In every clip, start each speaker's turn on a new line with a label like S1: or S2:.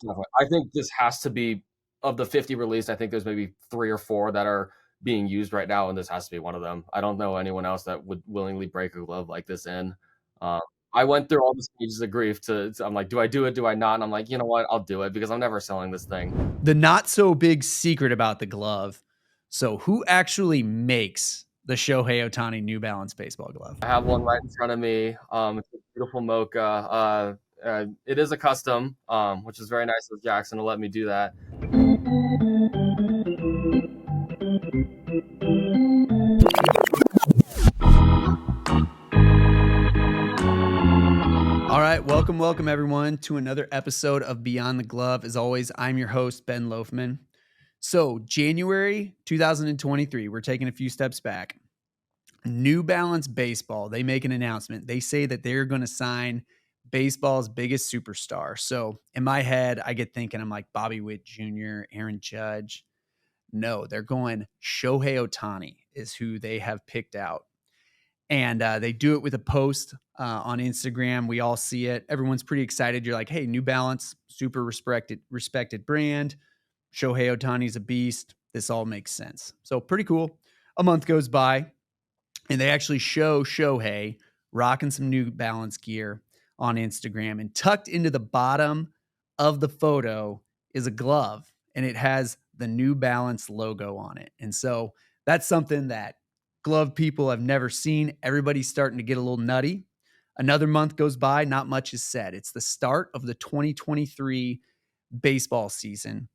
S1: Definitely. I think this has to be of the 50 released. I think there's maybe 3 or 4 that are being used right now, and this has to be one of them. I don't know anyone else that would willingly break a glove like this in. Um, I went through all the stages of grief I'm like, do I do it? Do I not? And I'm like, you know what? I'll do it because I'm never selling this thing.
S2: The not so big secret about the glove. So, who actually makes the Shohei Ohtani New Balance baseball glove?
S1: I have one right in front of me. It's a beautiful mocha. It is a custom, which is very nice of Jackson to let me do that.
S2: All right, welcome everyone to another episode of Beyond the Glove. As always, I'm your host, Ben Loafman. So, January 2023, we're taking a few steps back. New Balance Baseball, they make an announcement. They say that they're going to sign baseball's biggest superstar. So, in my head, I get thinking, I'm like Bobby Witt Jr., Aaron Judge. No, they're going Shohei Ohtani is who they have picked out. And they do it with a post on Instagram. We all see it. Everyone's pretty excited. You're like, hey, New Balance, super respected brand. Shohei Ohtani's a beast. This all makes sense. So pretty cool. A month goes by, and they actually show Shohei rocking some New Balance gear on Instagram. And tucked into the bottom of the photo is a glove, and it has the New Balance logo on it. And so that's something that glove people have never seen. Everybody's starting to get a little nutty. Another month goes by, not much is said. It's the start of the 2023 baseball season,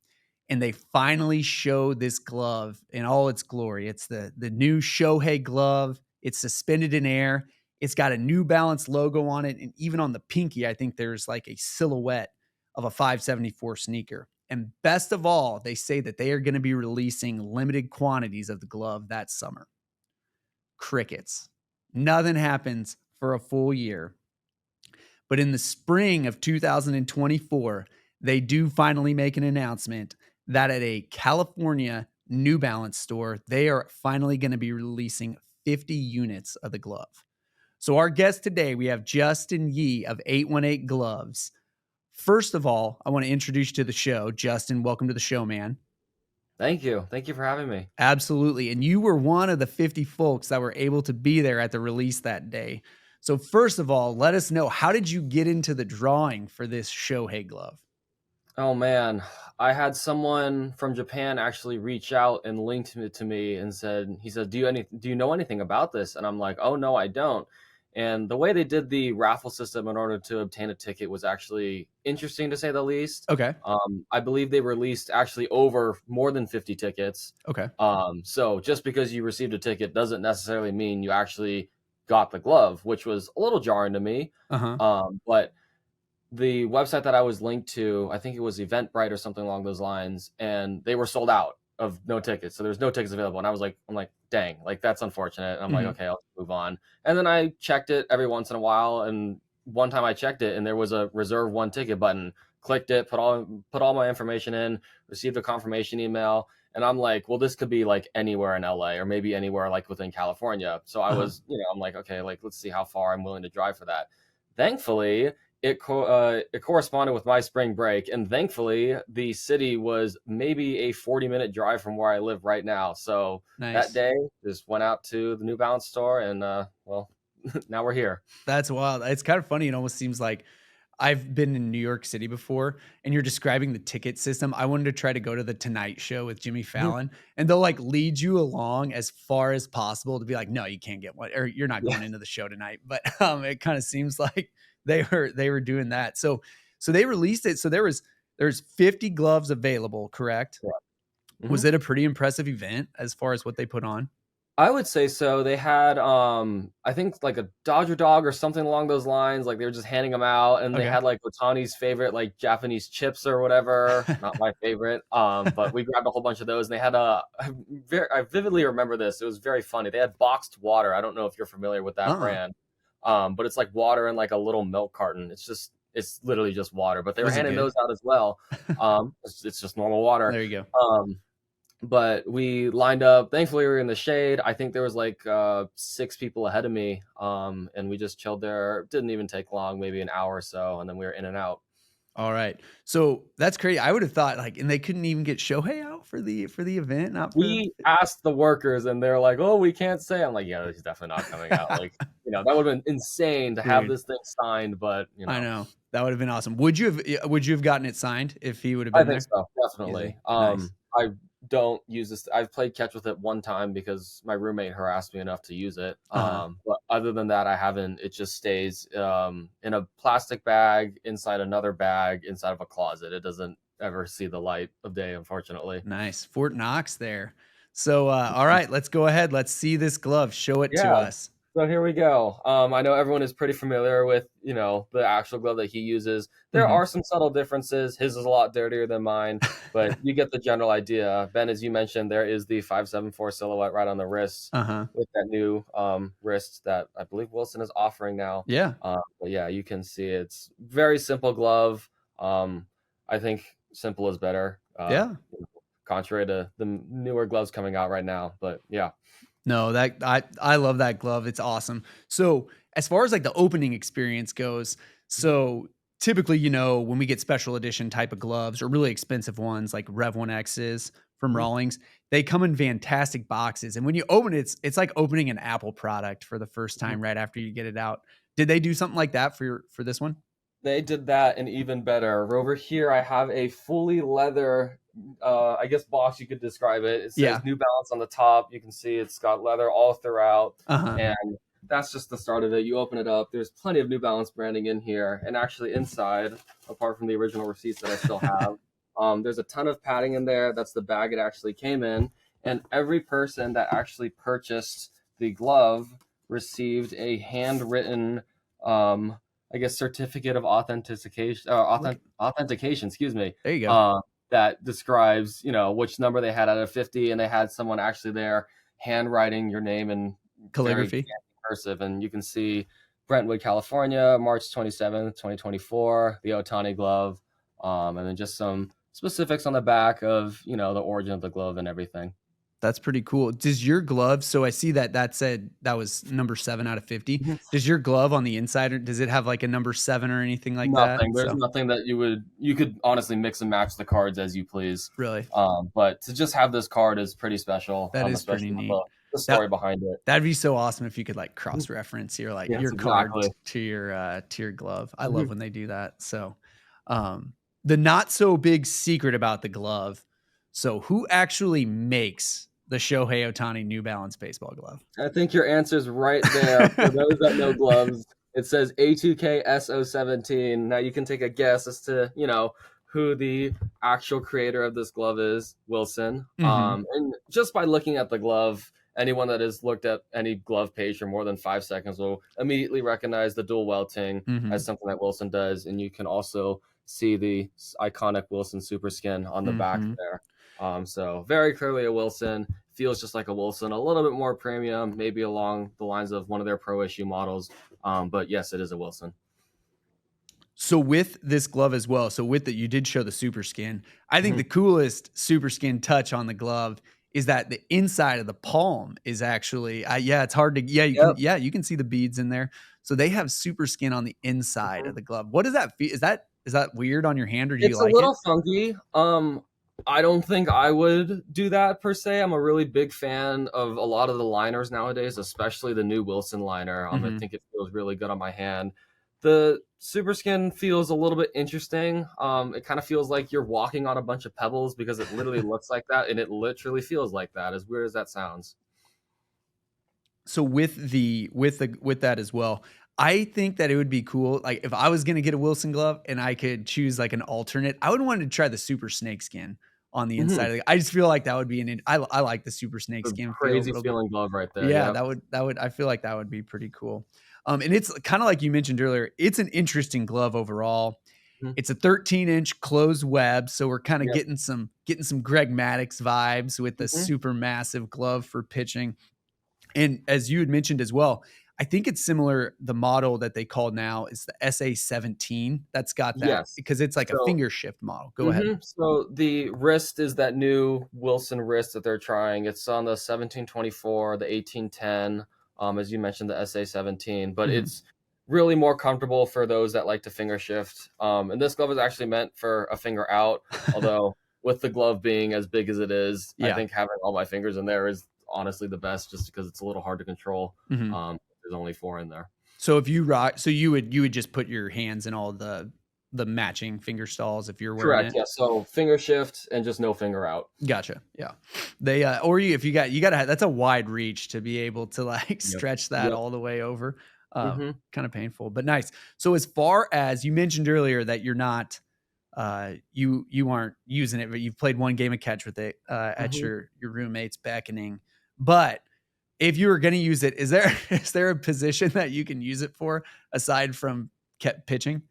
S2: and they finally show this glove in all its glory. It's the new Shohei glove. It's suspended in air. It's got a New Balance logo on it, and even on the pinky, I think there's like a silhouette of a 574 sneaker. And best of all, they say that they are going to be releasing limited quantities of the glove that summer. Crickets. Nothing happens for a full year. But in the spring of 2024, they do finally make an announcement that at a California New Balance store, they are finally going to be releasing 50 units of the glove. So our guest today, we have Justin Yee of 818 Gloves. First of all, I want to introduce you to the show. Justin, welcome to the show, man.
S1: Thank you. Thank you for having me.
S2: Absolutely. And you were one of the 50 folks that were able to be there at the release that day. So first of all, let us know, how did you get into the drawing for this Shohei glove?
S1: Oh man, I had someone from Japan actually reach out and linked it to me and he said, do you know anything about this? And I'm like, oh no, I don't. And the way they did the raffle system in order to obtain a ticket was actually interesting to say the least.
S2: Okay.
S1: I believe they released actually over more than 50 tickets.
S2: Okay.
S1: So just because you received a ticket doesn't necessarily mean you actually got the glove, which was a little jarring to me. But the website that I was linked to, I think it was Eventbrite or something along those lines, and they were sold out of no tickets. So there's no tickets available. And I'm like, dang, like that's unfortunate. And I'm like, okay, I'll move on. And then I checked it every once in a while. And one time I checked it and there was a reserve one ticket button, clicked it, put all my information in, received a confirmation email. And I'm like, well, this could be like anywhere in LA or maybe anywhere like within California. So I was, I'm like, okay, like let's see how far I'm willing to drive for that. Thankfully, it corresponded with my spring break, and thankfully the city was maybe a 40-minute drive from where I live right now. So
S2: Nice.
S1: that day just went out to the New Balance store, and well, now we're here.
S2: That's wild. It's kind of funny. It almost seems like I've been in New York City before, and you're describing the ticket system. I wanted to try to go to the Tonight Show with Jimmy Fallon, and they'll like lead you along as far as possible to be like, no, you can't get one, or you're not going into the show tonight. But it kind of seems like they were doing that. So they released it. So there's 50 gloves available, correct?
S1: Yeah.
S2: Was it a pretty impressive event as far as what they put on?
S1: I would say so. They had, I think like a Dodger dog or something along those lines. Like they were just handing them out, and they had like Otani's favorite, like Japanese chips or whatever. Not my favorite. But we grabbed a whole bunch of those, and they had I vividly remember this. It was very funny. They had boxed water. I don't know if you're familiar with that brand. But it's like water in like a little milk carton. It's literally just water. But they were handing those out as well. It's just normal water.
S2: There you go.
S1: But we lined up. Thankfully, we were in the shade. I think there was like 6 people ahead of me, and we just chilled there. It didn't even take long, maybe an hour or so, and then we were in and out.
S2: All right. So that's crazy. I would have thought like, and they couldn't even get Shohei out for the event, not for the.
S1: We asked the workers, and they're like, "Oh, we can't say." I'm like, "Yeah, he's definitely not coming out." Like, that would have been insane to have
S2: Dude,
S1: this thing signed, but
S2: I know that would have been awesome. Would you have gotten it signed if he would have
S1: I
S2: been
S1: think
S2: there?
S1: so,
S2: Easy.
S1: definitely.
S2: Nice.
S1: I don't use this. I've played catch with it one time because my roommate harassed me enough to use it.
S2: Uh-huh.
S1: But other than that, I haven't. It just stays in a plastic bag inside another bag inside of a closet. It doesn't ever see the light of day, unfortunately.
S2: Nice. Fort Knox there. So all right, let's go ahead. Let's see this glove. Show it to
S1: Yeah.
S2: us.
S1: So here we go. I know everyone is pretty familiar with, the actual glove that he uses. There are some subtle differences. His is a lot dirtier than mine, but you get the general idea. Ben, as you mentioned, there is the 574 silhouette right on the wrist
S2: Uh-huh.
S1: with that new wrist that I believe Wilson is offering now.
S2: Yeah.
S1: But yeah, you can see it's very simple glove. I think simple is better.
S2: Yeah.
S1: Contrary to the newer gloves coming out right now. But yeah.
S2: No, that I love that glove. It's awesome. So as far as like the opening experience goes, so typically, when we get special edition type of gloves or really expensive ones like Rev 1X's from Rawlings, they come in fantastic boxes. And when you open it, it's like opening an Apple product for the first time right after you get it out. Did they do something like that for this one?
S1: They did that and even better. Over here, I have a fully leather, I guess box you could describe it. It says New Balance on the top. You can see it's got leather all throughout. And that's just the start of it. You open it up. There's plenty of New Balance branding in here. And actually inside, apart from the original receipts that I still have, there's a ton of padding in there. That's the bag it actually came in. And every person that actually purchased the glove received a handwritten I guess certificate of authentication, excuse me.
S2: There you go.
S1: That describes, which number they had out of 50, and they had someone actually there handwriting your name in
S2: Calligraphy.
S1: Cursive, and you can see Brentwood, California, March 27th, 2024, the Ohtani glove, and then just some specifics on the back of, the origin of the glove and everything.
S2: That's pretty cool. Does your glove, so I see that said that was number 7 out of 50. Does your glove on the inside, or does it have like a number 7 or anything like that?
S1: There's nothing that you could honestly mix and match the cards as you please.
S2: Really?
S1: But to just have this card is pretty special.
S2: That is pretty neat.
S1: The story behind it.
S2: That'd be so awesome if you could like cross-reference your card to your glove. I love when they do that. So the not so big secret about the glove. So who actually makes the Shohei Ohtani New Balance baseball glove?
S1: I think your answer's right there. For those that know gloves, it says A2KSO17. Now you can take a guess as to, who the actual creator of this glove is, Wilson. And just by looking at the glove, anyone that has looked at any glove page for more than 5 seconds will immediately recognize the dual welting as something that Wilson does. And you can also see the iconic Wilson super skin on the back there. So very clearly a Wilson. Feels just like a Wilson, a little bit more premium, maybe along the lines of one of their pro issue models. But yes, it is a Wilson.
S2: So with this glove as well, you did show the super skin. I think the coolest super skin touch on the glove is that the inside of the palm is actually, it's hard to, you can see the beads in there. So they have super skin on the inside of the glove. What does that feel? Is that weird on your hand, or do you like it?
S1: It's a little funky. I don't think I would do that per se. I'm a really big fan of a lot of the liners nowadays, especially the new Wilson liner. I think it feels really good on my hand. The super skin feels a little bit interesting. It kind of feels like you're walking on a bunch of pebbles because it literally looks like that, and it literally feels like that, as weird as that sounds.
S2: So with that as well, I think that it would be cool. Like if I was going to get a Wilson glove and I could choose like an alternate, I would want to try the super snake skin on the inside. I just feel like that would be I like the super snake skin.
S1: Crazy feeling glove right there.
S2: Yeah, that would, I feel like that would be pretty cool. And it's kind of like you mentioned earlier, it's an interesting glove overall. It's a 13-inch closed web. So we're kind of getting some Greg Maddux vibes with the super massive glove for pitching. And as you had mentioned as well, I think it's similar. The model that they call now is the SA17. That's got that because it's like a finger shift model. Go ahead.
S1: So the wrist is that new Wilson wrist that they're trying. It's on the 1724, the 1810, as you mentioned, the SA17. But it's really more comfortable for those that like to finger shift. And this glove is actually meant for a finger out, although with the glove being as big as it is, I
S2: Yeah.
S1: think having all my fingers in there is honestly the best, just because it's a little hard to control. There's only 4 in there.
S2: So if you rock, so you would just put your hands in all the matching finger stalls if you're wearing
S1: Correct.
S2: it.
S1: Yeah. So finger shift and just no finger out.
S2: Gotcha. Yeah. They or you if you gotta that's a wide reach to be able to like
S1: Yep.
S2: stretch that
S1: Yep.
S2: all the way over.
S1: Hmm.
S2: Kind of painful, but nice. So as far as you mentioned earlier that you're not you aren't using it, but you've played one game of catch with it at
S1: Hmm.
S2: your roommate's beckoning. But if you were going to use it, is there is there a position that you can use it for aside from pitching?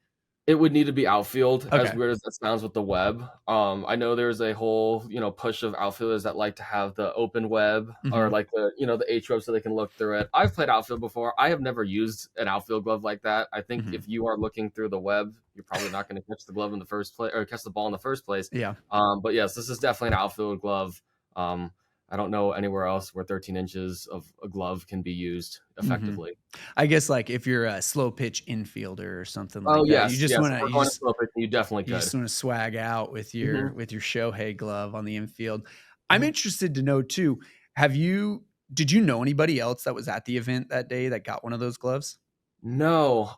S1: It would need to be outfield, as
S2: Okay.
S1: weird as that sounds with the web. I know there's a whole, push of outfielders that like to have the open web or
S2: Mhm.
S1: like the H web so they can look through it. I've played outfield before. I have never used an outfield glove like that. I think
S2: Mhm.
S1: if you are looking through the web, you're probably not going to catch the glove in the first place or catch the ball in the first place.
S2: Yeah.
S1: But yes, this is definitely an outfield glove. Um, I don't know anywhere else where 13 inches of a glove can be used
S2: Mhm.
S1: effectively.
S2: I guess like if you're a slow pitch infielder or something
S1: Oh
S2: like that, you
S1: yes,
S2: just
S1: yes. If
S2: want to
S1: we're going to slow pitch, you definitely
S2: you
S1: could.
S2: just want to swag out
S1: Hmm.
S2: with your Shohei glove on the infield. I'm
S1: Hmm.
S2: interested to know too. Have you did you know anybody else that was at the event that day that got one of those gloves?
S1: No,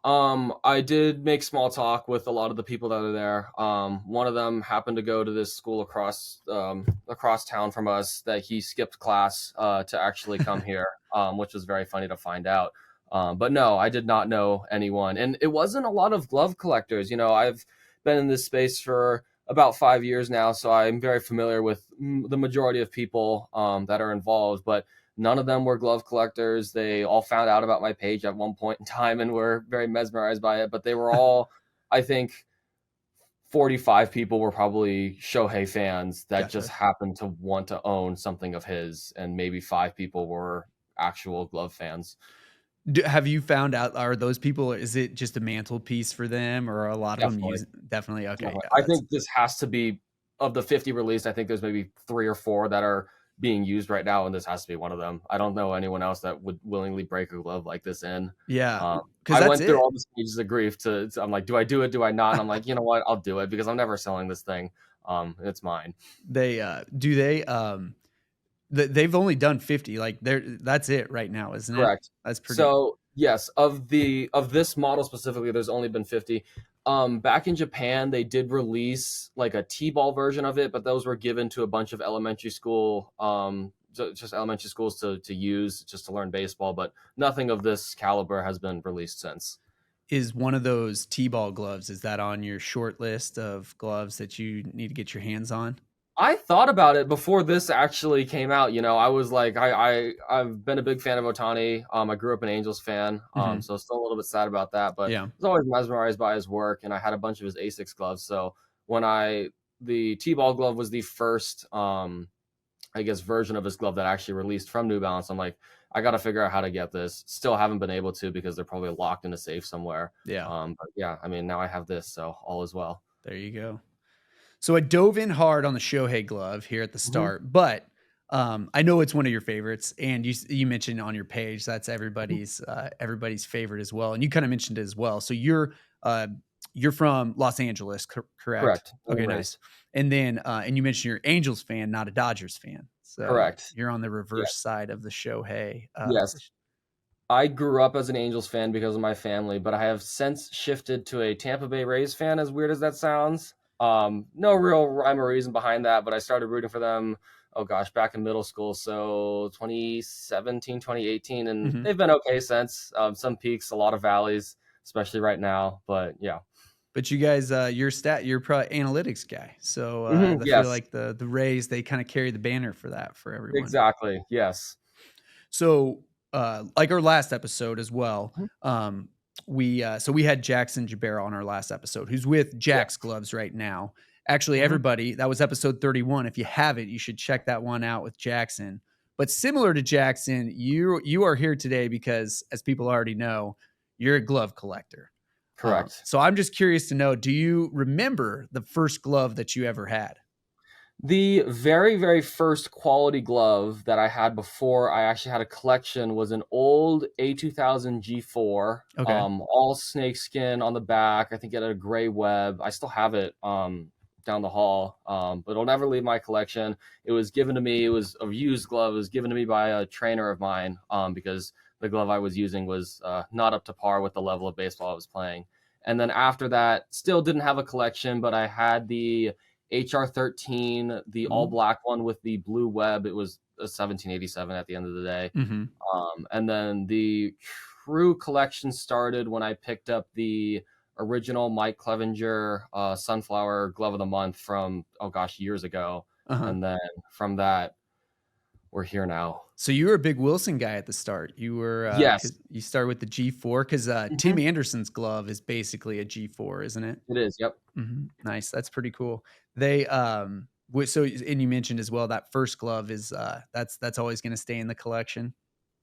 S1: I did make small talk with a lot of the people that are there. One of them happened to go to this school across town from us that he skipped class to actually come here, which was very funny to find out. But no, I did not know anyone, and it wasn't a lot of glove collectors. I've been in this space for about 5 years now, so I'm very familiar with the majority of people that are involved, but none of them were glove collectors. They all found out about my page at one point in time and were very mesmerized by it. But they were all, I think, 45 people were probably Shohei fans that just
S2: Gotcha.
S1: happened to want to own something of his, and maybe 5 people were actual glove fans.
S2: Have you found out are those people is it just a mantelpiece for them or are a lot of them
S1: Definitely.
S2: use definitely okay,
S1: Definitely.
S2: yeah,
S1: I
S2: that's
S1: think this has to be of the 50 released. I think there's maybe 3 or 4 that are being used right now, and this has to be one of them. I don't know anyone else that would willingly break a glove like this in.
S2: yeah, because
S1: I
S2: that's
S1: went through
S2: it.
S1: all the stages of grief I'm like, do I do it? Do I not? And I'm like, you know what? I'll do it because I'm never selling this thing. It's mine.
S2: They do they they've only done 50 like they're that's it right now, isn't it?
S1: Correct.
S2: That's pretty
S1: So yes, of this model specifically, there's only been 50. Back in Japan, they did release like a T-ball version of it, but those were given to a bunch of elementary school, just elementary schools to use just to learn baseball. But nothing of this caliber has been released since.
S2: is one of those T-ball gloves. Is that on your short list of gloves that you need to get your hands on?
S1: I thought about it before this actually came out. I was like, I've been a big fan of Otani. I grew up an Angels fan,
S2: Mhm.
S1: so still a little bit sad about that. But I
S2: Yeah.
S1: was always mesmerized by his work, and I had a bunch of his Asics gloves. So when the T-ball glove was the first, I guess, version of his glove that actually released from New Balance, I'm like, I got to figure out how to get this. Still haven't been able to because they're probably locked in a safe somewhere.
S2: Yeah.
S1: But yeah, I mean, now I have this, so all is well.
S2: There you go. So I dove in hard on the Shohei glove here at the
S1: Hmm.
S2: start, but I know it's one of your favorites, and you mentioned on your page that's everybody's favorite as well, and you kind of mentioned it as well. So uh, you're from Los Angeles, correct?
S1: Correct. Born
S2: Okay,
S1: and
S2: nice.
S1: raised.
S2: And then and you mentioned you're Angels fan, not a Dodgers fan. So
S1: Correct.
S2: you're on the
S1: Yeah.
S2: reverse side of the Shohei.
S1: Yes. I grew up as an Angels fan because of my family, but I have since shifted to a Tampa Bay Rays fan, as weird as that sounds. No real rhyme or reason behind that, but I started rooting for them, oh gosh, back in middle school. So 2017, 2018, and
S2: Mhm.
S1: they've been okay since. Some peaks, a lot of valleys, especially right now. But yeah.
S2: But you guys, you're probably analytics guy. So I feel
S1: Yes,
S2: like the Rays they kind of carry the banner for that for everyone.
S1: exactly. Yes.
S2: So, like our last episode as well,
S1: Mhm.
S2: we had Jackson Jabera on our last episode, who's with Jack's
S1: Yes.
S2: Gloves right now. Actually,
S1: Hmm.
S2: everybody, that was episode 31. If you haven't, you should check that one out with Jackson. But similar to Jackson, you are here today because, as people already know, you're a glove collector.
S1: Correct.
S2: So I'm just curious to know, do you remember the first glove that you ever had?
S1: The very, very first quality glove that I had before I actually had a collection was an old A2000 G4,
S2: Okay.
S1: all snakeskin on the back. I think it had a gray web. I still have it down the hall, but it'll never leave my collection. It was given to me. It was a used glove. It was given to me by a trainer of mine because the glove I was using was not up to par with the level of baseball I was playing. And then after that, still didn't have a collection, but I had the HR13, the all black one with the blue web. It was a 1787 at the end of the day.
S2: Mm-hmm.
S1: And then the true collection started when I picked up the original Mike Clevenger Sunflower Glove of the Month from, oh gosh, years ago.
S2: Uh-huh.
S1: And then from that, we're here now.
S2: So you were a big Wilson guy at the start. You were,
S1: Yes.
S2: you started with the G4 because Tim Anderson's glove is basically a G4, isn't it?
S1: It is. Yep.
S2: Mm-hmm. Nice. That's pretty cool. They, so, and you mentioned as well that first glove is, that's always going to stay in the collection.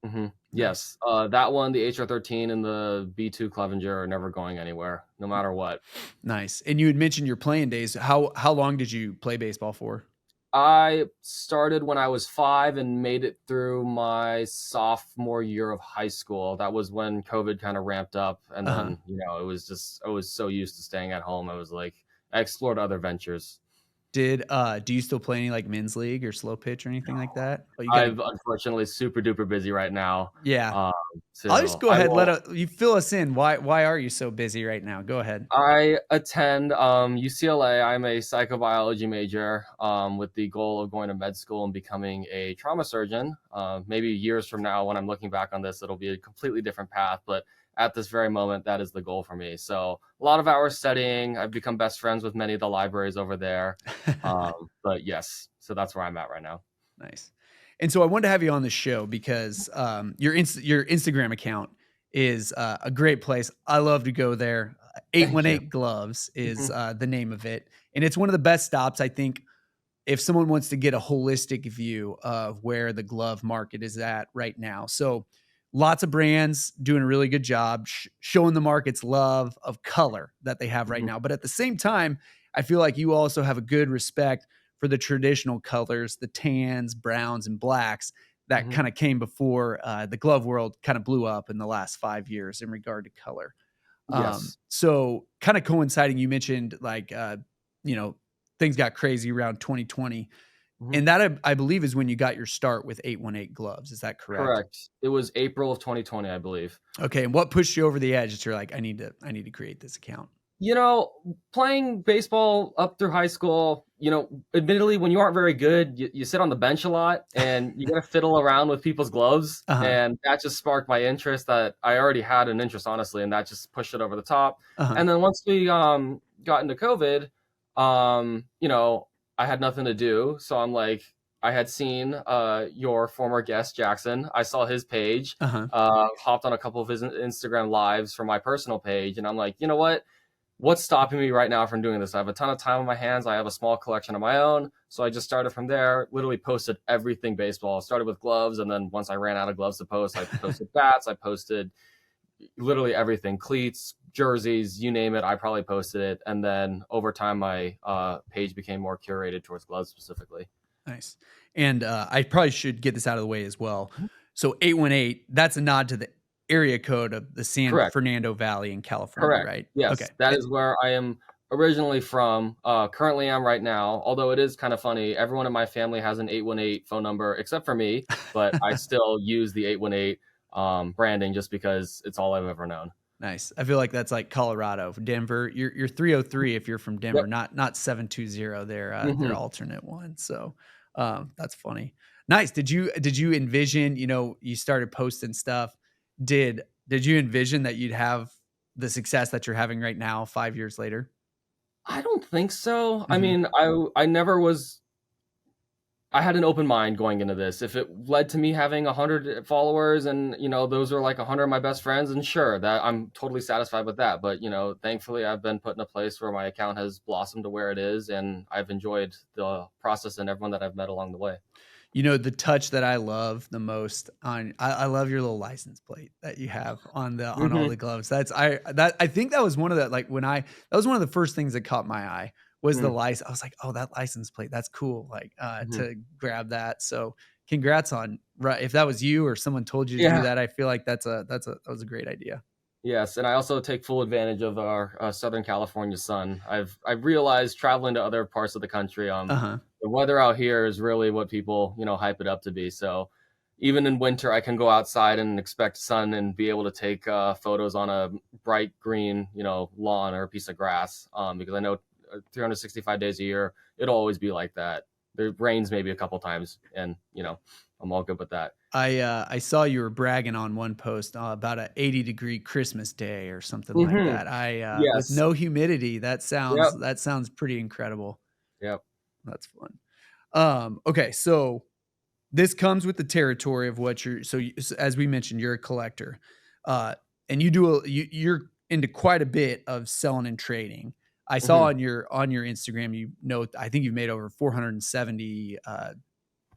S1: Mm-hmm.
S2: Nice.
S1: Yes. That one, the HR13 and the B2 Clevenger are never going anywhere, no matter what.
S2: Nice. And you had mentioned your playing days. How long did you play baseball for?
S1: I started when I was 5 and made it through my sophomore year of high school. That was when COVID kind of ramped up. And then, I was so used to staying at home. I was like, I explored other ventures.
S2: Do you still play any like men's league or slow pitch or anything like that? Oh,
S1: I'm unfortunately super duper busy right now.
S2: Yeah.
S1: So
S2: I'll just go ahead. You fill us in. Why are you so busy right now? Go ahead.
S1: I attend UCLA. I'm a psychobiology major with the goal of going to med school and becoming a trauma surgeon. Maybe years from now, when I'm looking back on this, it'll be a completely different path. But at this very moment, that is the goal for me. So a lot of hours studying. I've become best friends with many of the libraries over there. But yes, so that's where I'm at right now.
S2: Nice. And so I wanted to have you on the show because your Instagram account is a great place. I love to go there. 818 Gloves is the name of it. And it's one of the best stops, I think, if someone wants to get a holistic view of where the glove market is at right now. So lots of brands doing a really good job showing the market's love of color that they have right now. But at the same time, I feel like you also have a good respect for the traditional colors, the tans, browns, and blacks that kind of came before the glove world kind of blew up in the last 5 years in regard to color.
S1: Yes.
S2: So kind of coinciding, you mentioned like, things got crazy around 2020. And that I believe is when you got your start with 818 Gloves. Is that correct?
S1: Correct. It was April of 2020, I believe.
S2: Okay. And what pushed you over the edge that you're like, I need to create this account?
S1: Playing baseball up through high school, admittedly, when you aren't very good, you sit on the bench a lot and you got to fiddle around with people's gloves. And that just sparked my interest that I already had an interest, honestly, and that just pushed it over the top. And then once we got into COVID, I had nothing to do. So I'm like, I had seen your former guest, Jackson. I saw his page, hopped on a couple of his Instagram lives from my personal page. And I'm like, you know what? What's stopping me right now from doing this? I have a ton of time on my hands. I have a small collection of my own. So I just started from there, literally posted everything baseball. Started with gloves. And then once I ran out of gloves to post, I posted bats. I posted literally everything, cleats, jerseys, you name it. I probably posted it. And then over time, my page became more curated towards gloves specifically.
S2: Nice. And I probably should get this out of the way as well. So 818, that's a nod to the area code of the San Fernando Valley in California, right?
S1: Yes.
S2: Okay.
S1: That is where I am originally from. Currently I'm right now, although it is kind of funny. Everyone in my family has an 818 phone number except for me, but I still use the 818 branding just because it's all I've ever known.
S2: Nice. I feel like that's like Colorado, Denver. You're 303 if you're from Denver, not 720. Their alternate one. So that's funny. Nice. Did you envision, you started posting stuff. Did you envision that you'd have the success that you're having right now 5 years later?
S1: I don't think so. I mean, I never was. I had an open mind going into this. If it led to me having 100 followers and, those are like 100 of my best friends, and sure, that I'm totally satisfied with that. But, thankfully I've been put in a place where my account has blossomed to where it is. And I've enjoyed the process and everyone that I've met along the way.
S2: The touch that I love the most I love your little license plate that you have on all the gloves. I think that was one of the, that was one of the first things that caught my eye was the
S1: Mm.
S2: license. I was like, oh, that license plate, that's cool. Like
S1: Mhm.
S2: to grab that. So congrats on right. If that was you or someone told you to do
S1: Yeah.
S2: that, I feel like that was a great idea.
S1: Yes, and I also take full advantage of our Southern California sun. I've realized traveling to other parts of the country,
S2: Uh-huh.
S1: the weather out here is really what people hype it up to be. So even in winter, I can go outside and expect sun and be able to take photos on a bright green lawn or a piece of grass, because I know 365 days a year it'll always be like that. There rains maybe a couple times, and I'm all good with that.
S2: I saw you were bragging on one post about a 80-degree Christmas day or something like
S1: Hmm.
S2: that. With
S1: Yes.
S2: no humidity,
S1: Yep.
S2: that sounds pretty incredible.
S1: Yep.
S2: That's fun. Okay, so this comes with the territory of what you're as we mentioned, you're a collector. Uh, and you're into quite a bit of selling and trading. I saw
S1: Hmm.
S2: on your Instagram, I think you've made over 470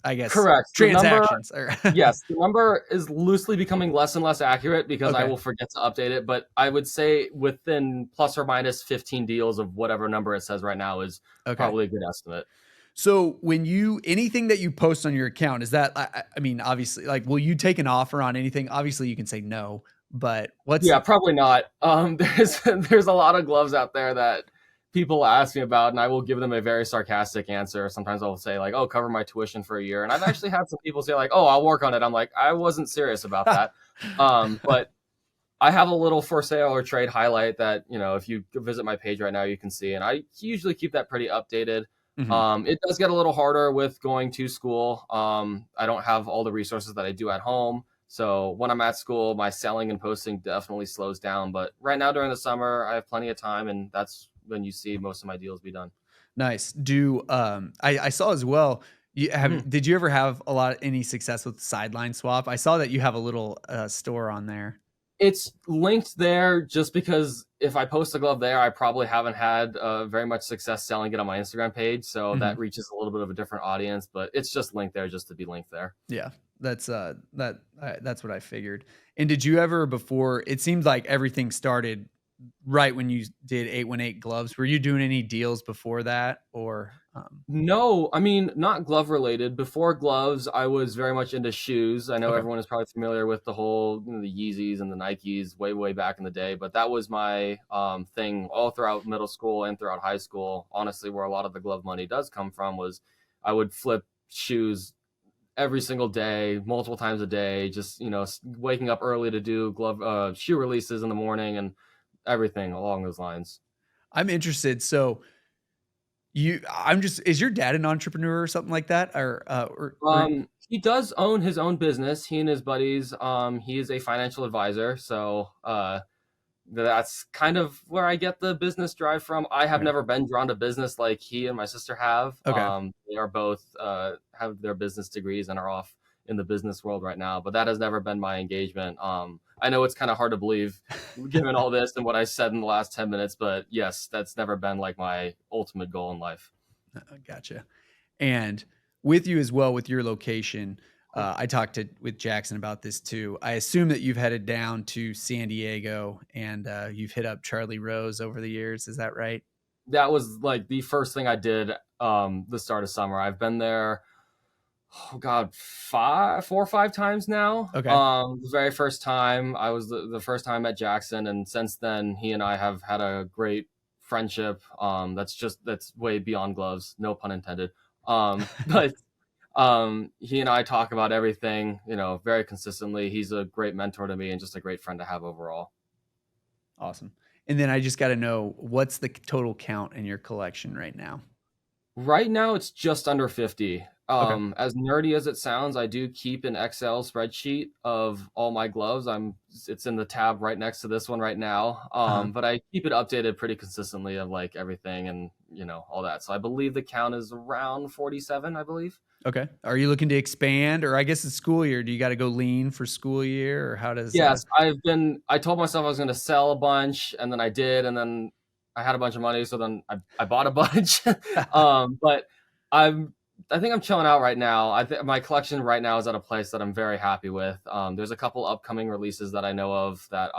S2: I guess
S1: Correct. The number,
S2: transactions or
S1: yes, the number is loosely becoming less and less accurate because I
S2: okay.
S1: will forget to update it. But I would say within plus or minus 15 deals of whatever number it says right now is
S2: Okay.
S1: probably a good estimate.
S2: So when anything that you post on your account, is that I mean, obviously, like, will you take an offer on anything? Obviously, you can say no, but
S1: Yeah, probably not. There's a lot of gloves out there that people ask me about, and I will give them a very sarcastic answer. Sometimes I'll say like, "Oh, cover my tuition for a year," and I've actually had some people say like, "Oh, I'll work on it." I'm like, I wasn't serious about that. But I have a little for sale or trade highlight that, if you visit my page right now, you can see. And I usually keep that pretty updated.
S2: Mhm.
S1: It does get a little harder with going to school. I don't have all the resources that I do at home. So when I'm at school, my selling and posting definitely slows down. But right now during the summer, I have plenty of time, and that's when you see most of my deals be done.
S2: Nice. I saw as well,
S1: Mhm.
S2: did you ever have any success with sideline swap? I saw that you have a little, store on there.
S1: It's linked there just because if I post a glove there, I probably haven't had very much success selling it on my Instagram page. So that
S2: Mhm.
S1: reaches a little bit of a different audience, but it's just linked there just to be linked there.
S2: Yeah. That's what I figured. And did you ever before it seemed like everything started right when you did 818 gloves. Were you doing any deals before that or,
S1: No, I mean, not glove related. Before gloves, I was very much into shoes. I know
S2: okay.
S1: everyone is probably familiar with the whole, the Yeezys and the Nikes way, way back in the day, but that was my thing all throughout middle school and throughout high school. Honestly, where a lot of the glove money does come from was I would flip shoes every single day, multiple times a day, just, waking up early to do shoe releases in the morning and everything along those lines.
S2: I'm interested. So is your dad an entrepreneur or something like that? Or
S1: He does own his own business. He and his buddies. He is a financial advisor, so that's kind of where I get the business drive from. I have
S2: okay.
S1: never been drawn to business like he and my sister have.
S2: Okay.
S1: They are both have their business degrees and are off in the business world right now, but that has never been my engagement. I know it's kind of hard to believe given all this and what I said in the last 10 minutes, but yes, that's never been like my ultimate goal in life.
S2: Gotcha. And with you as well, with your location, I talked with Jackson about this too. I assume that you've headed down to San Diego and you've hit up Charlie Rose over the years. Is that right?
S1: That was like the first thing I did the start of summer. I've been there, oh god, 4 or 5 times now.
S2: Okay.
S1: The very first time I was the first time at Jackson, and since then he and I have had a great friendship. That's way beyond gloves, no pun intended. But he and I talk about everything, very consistently. He's a great mentor to me and just a great friend to have overall.
S2: Awesome. And then I just got to know what's the total count in your collection right now?
S1: Right now, it's just under 50.
S2: Okay.
S1: As nerdy as it sounds, I do keep an Excel spreadsheet of all my gloves. It's in the tab right next to this one right now.
S2: Uh-huh.
S1: But I keep it updated pretty consistently of like everything and all that. So I believe the count is around 47, I believe.
S2: Okay. Are you looking to expand or I guess it's school year? Do you got to go lean for school year or how does
S1: Yes, I told myself I was going to sell a bunch, and then I did, and then I had a bunch of money, so then I bought a bunch. But I'm, I think I'm chilling out right now. I think my collection right now is at a place that I'm very happy with. There's a couple upcoming releases that I know of that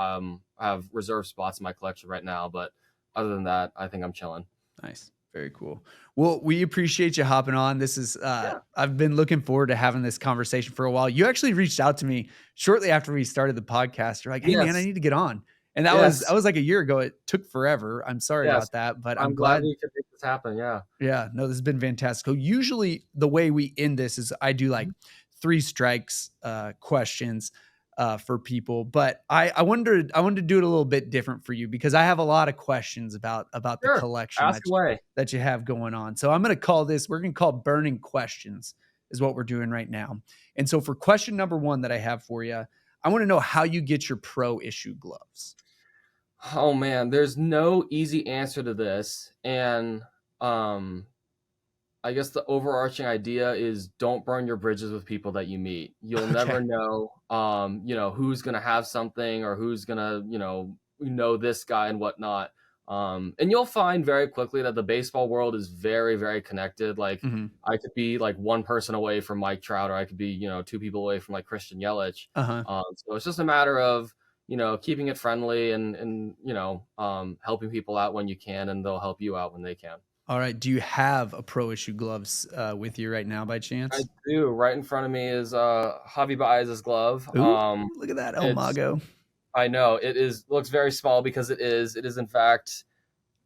S1: have reserved spots in my collection right now, but other than that, I think I'm chilling.
S2: Nice. Very cool. Well, we appreciate you hopping on. This is
S1: Yeah.
S2: I've been looking forward to having this conversation for a while. You actually reached out to me shortly after we started the podcast. You're like, "Hey man, I
S1: Yes.
S2: need to get on." And that
S1: Yes.
S2: was like a year ago. It took forever. I'm sorry
S1: Yes.
S2: about that, but I'm
S1: I'm glad
S2: glad.
S1: we could make this happen. Yeah.
S2: Yeah, no, this has been fantastic. So usually the way we end this is I do like
S1: Mhm.
S2: 3 strikes questions for people, but I wanted to do it a little bit different for you because I have a lot of questions about the
S1: Sure.
S2: collection
S1: Ask away.
S2: that you have going on. So I'm going to call this we're going to call burning questions is what we're doing right now. And so for question number 1 that I have for you, I want to know how you get your pro issue gloves.
S1: Oh man, there's no easy answer to this. And um I guess the overarching idea is don't burn your bridges with people that you meet. You'll never
S2: Okay.
S1: know, who's gonna have something or who's gonna, know this guy and whatnot. And you'll find very quickly that the baseball world is very, very connected. Like
S2: Mhm.
S1: I could be like one person away from Mike Trout, or I could be, two people away from like Christian Yelich.
S2: Uh-huh.
S1: So it's just a matter of, keeping it friendly and helping people out when you can, and they'll help you out when they can.
S2: All right. Do you have a pro issue gloves with you right now by
S1: I
S2: chance?
S1: do. Right in front of me is Javi Baez's glove.
S2: Ooh, look at that El
S1: It's
S2: Mago.
S1: I know it is looks very small because it is in fact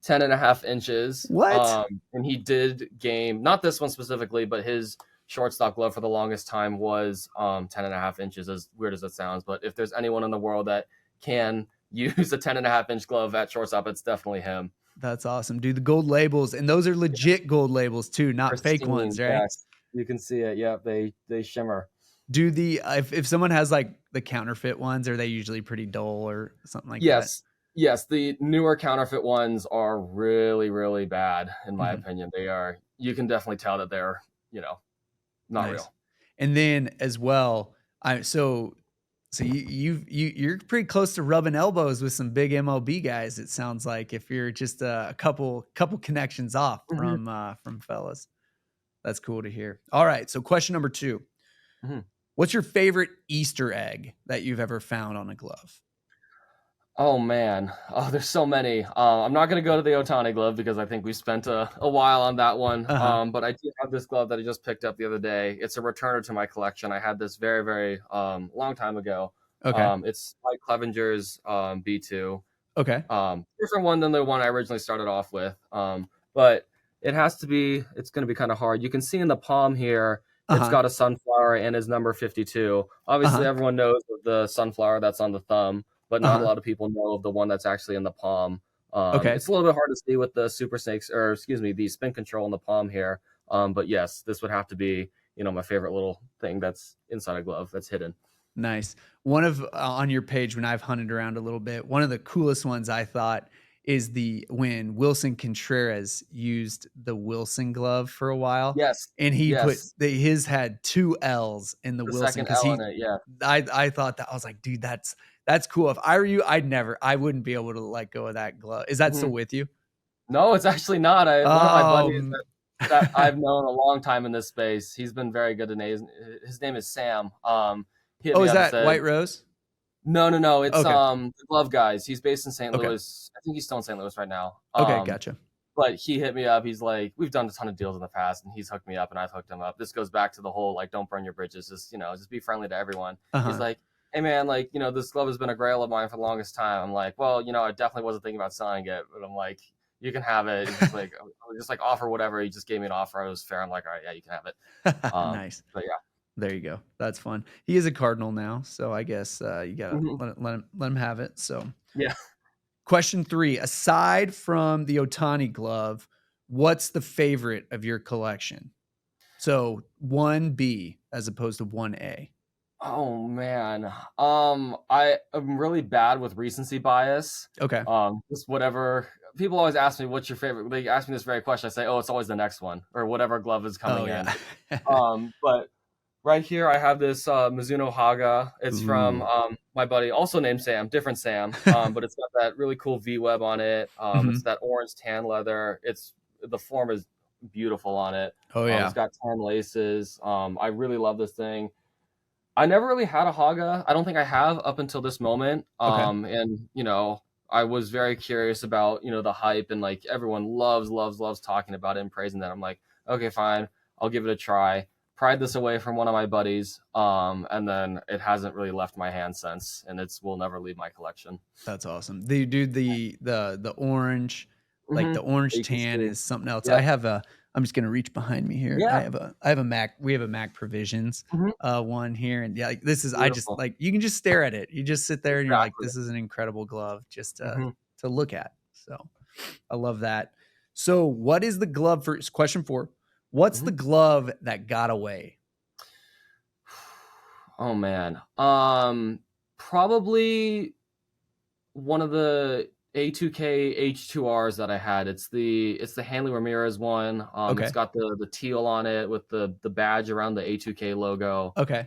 S1: 10 and a half inches.
S2: What?
S1: And he did game, not this one specifically, but his shortstop glove for the longest time was 10 and a half inches, as weird as it sounds. But if there's anyone in the world that can use a 10 and a half inch glove at shortstop, it's definitely him.
S2: That's awesome, dude. The gold labels, and those are legit gold labels too, not fake ones,
S1: Pristine,
S2: right?
S1: yes. You can see it. Yeah, they shimmer.
S2: Do the if someone has like the counterfeit ones, are they usually pretty dull or something like that?
S1: Yes. Yes, the newer counterfeit ones are really, really bad, in my
S2: Mhm.
S1: opinion. They are you can definitely tell that they're, not
S2: Nice.
S1: real.
S2: And then as well, I so you're pretty close to rubbing elbows with some big MLB guys. It sounds like if you're just a couple connections off
S1: Mhm,
S2: from fellas. That's cool to hear. All right, so question number 2.
S1: mhm.
S2: What's your favorite Easter egg that you've ever found on a glove?
S1: Oh, man. Oh, there's so many. I'm not gonna go to the Ohtani glove because I think we spent a while on that one.
S2: Uh-huh.
S1: But I do have this glove that I just picked up the other day. It's a returner to my collection. I had this very, very, long time ago.
S2: Okay.
S1: It's Mike Clevenger's, B2.
S2: Okay.
S1: Different one than the one I originally started off with. But it's going to be kind of hard. You can see in the palm here, it's
S2: Uh-huh.
S1: got a sunflower and is number 52. Obviously,
S2: Uh-huh.
S1: everyone knows of the sunflower that's on the thumb, but not a
S2: Uh-huh.
S1: lot of people know of the one that's actually in the palm.
S2: Okay.
S1: It's a little bit hard to see with the super snakes, or excuse me, the spin control in the palm here. But yes, this would have to be, my favorite little thing that's inside a glove that's hidden.
S2: Nice. One of on your page when I've hunted around a little bit, one of the coolest ones I thought is the when Wilson Contreras used the Wilson glove for a while,
S1: Yes,
S2: and he put
S1: yes,
S2: his had 2 L's in the
S1: the
S2: Wilson
S1: second
S2: because
S1: L in
S2: he
S1: it. Yeah.
S2: I thought that I was like, dude, that's cool. If I were you, I wouldn't be able to let go of that glove. Is that still
S1: Mhm.
S2: with you?
S1: No, it's actually not. One of my buddies
S2: Um,
S1: that I've known a long time in this space. He's been very good to me. His name is Sam. He hit
S2: oh,
S1: me
S2: is
S1: up and
S2: that
S1: said,
S2: White Rose?
S1: "No, no, no. It's
S2: Okay.
S1: the Glove Guys. He's based in St.
S2: Okay.
S1: Louis. I think he's still in St. Louis right now.
S2: Okay, gotcha.
S1: But he hit me up. He's like, we've done a ton of deals in the past, and he's hooked me up, and I've hooked him up. This goes back to the whole like, don't burn your bridges. Just be friendly to everyone. He's
S2: Uh-huh.
S1: like, hey man, like, this glove has been a grail of mine for the longest time. I'm like, well, I definitely wasn't thinking about selling it, but I'm like, you can have it. He's just like, I was just like offer whatever. He just gave me an offer. It was fair. I'm like, all right, yeah, you can have it.
S2: Nice.
S1: But yeah.
S2: There you go. That's fun. He is a Cardinal now, so I guess you gotta
S1: Mhm.
S2: let him have it. So,
S1: Yeah.
S2: question 3: aside from the Otani glove, what's the favorite of your collection? So 1B as opposed to 1A.
S1: Oh man. I am really bad with recency bias.
S2: Okay.
S1: Just whatever people always ask me, what's your favorite? They ask me this very question. I say, oh, it's always the next one or whatever glove is
S2: Oh
S1: coming in.
S2: yeah.
S1: But right here I have this Mizuno Haga. It's from
S2: Ooh.
S1: my buddy, also named Sam, different Sam. But it's got that really cool V web on it. It's
S2: Mhm.
S1: that orange tan leather. The form is beautiful on it.
S2: Oh
S1: It's
S2: yeah.
S1: got tan laces. I really love this thing. I never really had a Haga. I don't think I have up until this moment.
S2: Okay.
S1: And I was very curious about, the hype, and like everyone loves talking about it and praising that. I'm like, okay, fine, I'll give it a try. Pried this away from one of my buddies, and then it hasn't really left my hand since, and will never leave my collection.
S2: That's awesome. The orange, like the orange
S1: You can
S2: tan
S1: see.
S2: is something else.
S1: Yep.
S2: I'm just gonna reach behind me here.
S1: Yeah.
S2: I have a Mac. We have a Mac Provisions one here, and yeah, like this is I just
S1: Beautiful.
S2: like you can just stare at it. You just sit there and you're like,
S1: Exactly.
S2: this is an incredible glove just to look at. So I love that. So what is the glove for question 4? What's the glove that got away?
S1: Oh man. Probably one of the A2K H2Rs that I had. It's the Hanley Ramirez one.
S2: Okay.
S1: It's got the teal on it with the badge around the A2K logo.
S2: Okay.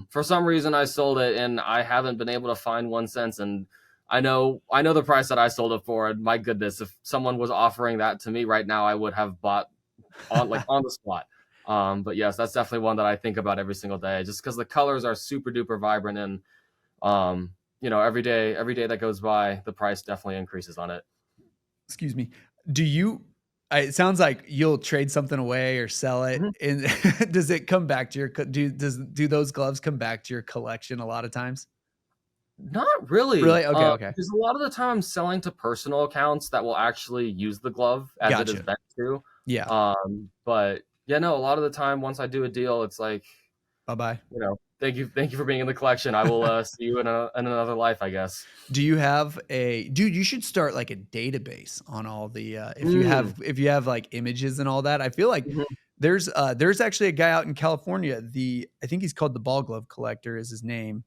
S1: For some reason I sold it, and I haven't been able to find one since. And I know the price that I sold it for. And my goodness, if someone was offering that to me right now, I would have bought on the spot. But yes, that's definitely one that I think about every single day, just because the colors are super duper vibrant, and every day that goes by, the price definitely increases on it.
S2: Excuse me. It sounds like you'll trade something away or sell it. And does it come back to do those gloves come back to your collection a lot of times?
S1: Not really.
S2: Really? Okay.
S1: Because a lot of the time I'm selling to personal accounts that will actually use the glove as it is meant to.
S2: Yeah.
S1: But yeah, no, a lot of the time once I do a deal, it's like,
S2: bye-bye.
S1: Thank you for being in the collection. I will see you in another life, I guess.
S2: Do you have you should start like a database on all the if you have like images and all that. I feel like there's actually a guy out in California, I think he's called the Ball Glove Collector is his name.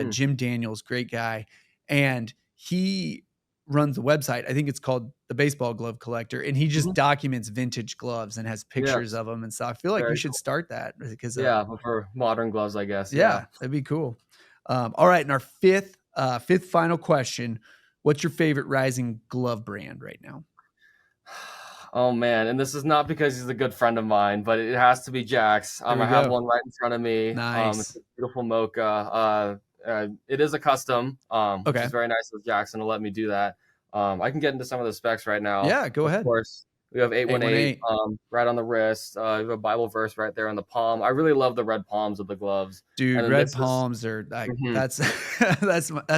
S2: Jim Daniels, great guy. And he runs a website. I think it's called the Baseball Glove Collector, and he just documents vintage gloves and has pictures of them and stuff. I feel like you should start that because
S1: for modern gloves, I guess.
S2: Yeah, that'd be cool. All right, and our fifth final question: what's your favorite rising glove brand right now?
S1: Oh man, and this is not because he's a good friend of mine, but it has to be Jack's. I have one right in front of me.
S2: Nice.
S1: It's a beautiful mocha. It is a custom, which is very nice of Jackson to let me do that. I can get into some of the specs right now.
S2: Yeah, go ahead.
S1: Of course, we have 818 right on the wrist. We have a Bible verse right there on the palm. I really love the red palms of the gloves.
S2: Dude, red palms are like that's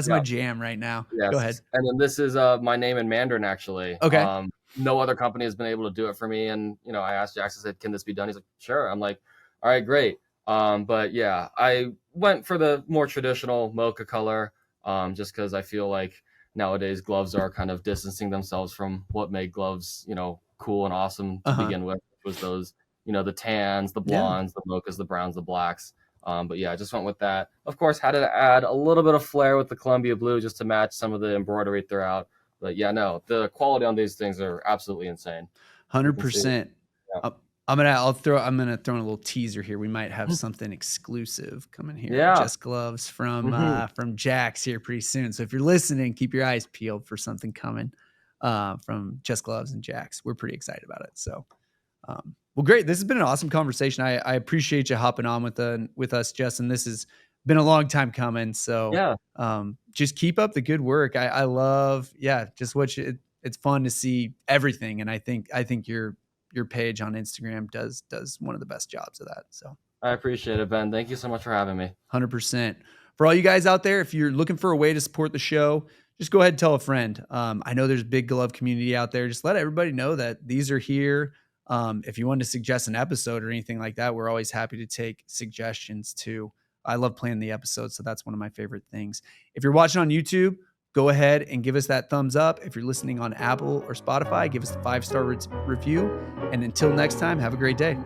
S2: my jam right now.
S1: Yes.
S2: Go ahead.
S1: And then this is my name in Mandarin, actually.
S2: Okay.
S1: No other company has been able to do it for me. And, I asked Jackson, said, can this be done? He's like, sure. I'm like, all right, great. But yeah, I went for the more traditional mocha color, just because I feel like nowadays gloves are kind of distancing themselves from what made gloves, cool and awesome to begin with, which was those, the tans, the blondes, the mochas, the browns, the blacks. But yeah, I just went with that. Of course, had to add a little bit of flair with the Columbia blue just to match some of the embroidery throughout. But yeah, no, the quality on these things are absolutely insane.
S2: 100%. I'm gonna throw in a little teaser here. We might have something exclusive coming here.
S1: Yeah.
S2: JustGloves from Jack's here pretty soon. So if you're listening, keep your eyes peeled for something coming from JustGloves and Jack's. We're pretty excited about it. So well, great. This has been an awesome conversation. I appreciate you hopping on with us, Justin. This has been a long time coming. So
S1: yeah,
S2: just keep up the good work. I love, just it's fun to see everything. And I think your page on Instagram does one of the best jobs of that. So
S1: I appreciate it, Ben. Thank you so much for having me.
S2: 100%. For all you guys out there, if you're looking for a way to support the show, just go ahead and tell a friend. I know there's a big glove community out there. Just let everybody know that these are here. If you want to suggest an episode or anything like that, we're always happy to take suggestions too. I love planning the episodes, so that's one of my favorite things. If you're watching on YouTube, go ahead and give us that thumbs up. If you're listening on Apple or Spotify, give us a 5-star review. And until next time, have a great day.